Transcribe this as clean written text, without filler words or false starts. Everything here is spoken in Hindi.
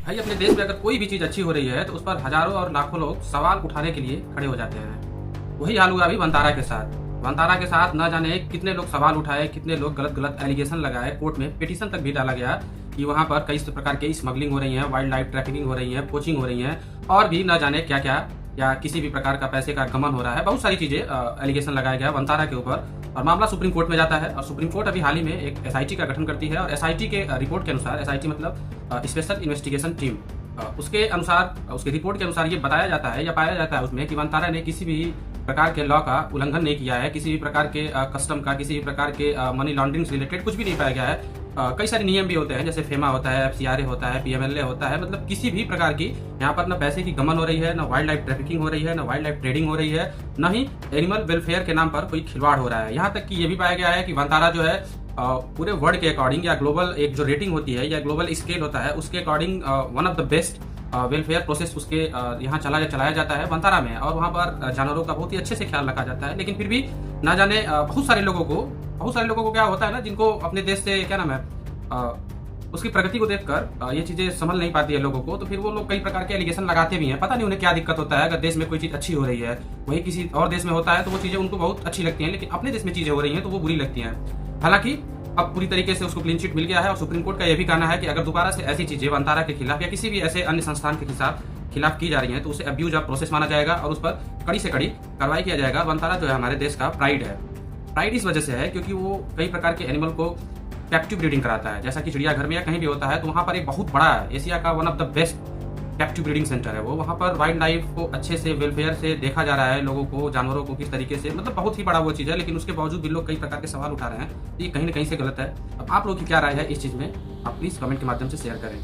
भाई अपने देश में अगर कोई भी चीज़ अच्छी हो रही है तो उस पर हजारों और लाखों लोग सवाल उठाने के लिए खड़े हो जाते हैं। वही हाल हुआ अभी वंतारा के साथ। वंतारा के साथ न जाने कितने लोग सवाल उठाए, कितने लोग गलत गलत एलिगेशन लगाए, कोर्ट में पिटीशन तक भी डाला गया कि वहाँ पर कई प्रकार की स्मगलिंग हो रही है, वाइल्ड लाइफ ट्रैफिकिंग हो रही है, पोचिंग हो रही है और भी न जाने क्या क्या, या किसी भी प्रकार का पैसे का गमन हो रहा है। बहुत सारी चीजें एलिगेशन लगाया गया वंतारा के ऊपर और मामला सुप्रीम कोर्ट में जाता है। और सुप्रीम कोर्ट अभी हाल ही में एक एसआईटी का गठन करती है और एसआईटी के रिपोर्ट के अनुसार, एसआईटी मतलब स्पेशल इन्वेस्टिगेशन टीम, उसके अनुसार, उसके रिपोर्ट के अनुसार ये बताया जाता है या पाया जाता है उसमें कि वंतारा ने किसी भी प्रकार के लॉ का उल्लंघन नहीं किया है, किसी भी प्रकार के कस्टम का, किसी भी प्रकार के मनी लॉन्ड्रिंग से रिलेटेड कुछ भी नहीं पाया गया है। कई सारे नियम भी होते हैं, जैसे फेमा होता है, एफसीआरए होता है, पीएमएलए होता है, मतलब किसी भी प्रकार की यहाँ पर न पैसे की गमन हो रही है, न वाइल्ड लाइफ ट्रैफिकिंग हो रही है, न वाइल्ड लाइफ ट्रेडिंग हो रही है, न ही एनिमल वेलफेयर के नाम पर कोई खिलवाड़ हो रहा है। यहाँ तक कि ये भी पाया गया है कि वंतारा जो है पूरे वर्ल्ड के अकॉर्डिंग या ग्लोबल एक जो रेटिंग होती है या ग्लोबल स्केल होता है उसके according one of the best welfare process उसके यहाँ चलाया जाता है वंतारा में। और वहाँ पर जानवरों का बहुत ही अच्छे से ख्याल रखा जाता है। लेकिन फिर भी ना जाने बहुत सारे लोगों को क्या होता है ना, जिनको अपने देश से क्या नाम है उसकी प्रगति को देखकर ये चीजें संभल नहीं पाती है लोगों को, तो फिर वो लोग कई प्रकार के एलिगेशन लगाते भी हैं। पता नहीं उन्हें क्या दिक्कत होता है। अगर देश में कोई चीज अच्छी हो रही है, वही किसी और देश में होता है तो वो चीजें उनको बहुत अच्छी लगती हैं, लेकिन अपने देश में चीजें हो रही हैं तो वो बुरी लगती हैं। हालांकि अब पूरी तरीके से उसको क्लीन चिट मिल गया है और सुप्रीम कोर्ट का यह भी कहना है कि अगर दोबारा से ऐसी चीजें वंतारा के खिलाफ या किसी भी ऐसे अन्य संस्थान के खिलाफ की जा रही है तो उसे अब्यूज ऑफ प्रोसेस माना जाएगा और उस पर कड़ी से कड़ी कार्रवाई किया जाएगा। वंतारा जो है हमारे देश का प्राइड है। प्राइड इस वजह से है क्योंकि वो कई प्रकार के एनिमल को कैप्टिव ब्रीडिंग कराता है, जैसा कि चिड़ियाघर में या कहीं भी होता है। तो वहाँ पर एक बहुत बड़ा एशिया का one of the best captive breeding centre है वो। वहाँ पर वाइल्ड लाइफ को अच्छे से वेलफेयर से देखा जा रहा है, लोगों को, जानवरों को किस तरीके से, मतलब बहुत ही बड़ा वो चीज़ है। लेकिन उसके बावजूद भी लोग कई प्रकार के सवाल उठा रहे हैं, ये कहीं ना कहीं से गलत है। अब आप लोग की क्या राय है इस चीज़ में, आप प्लीज़ कमेंट के माध्यम से शेयर करें।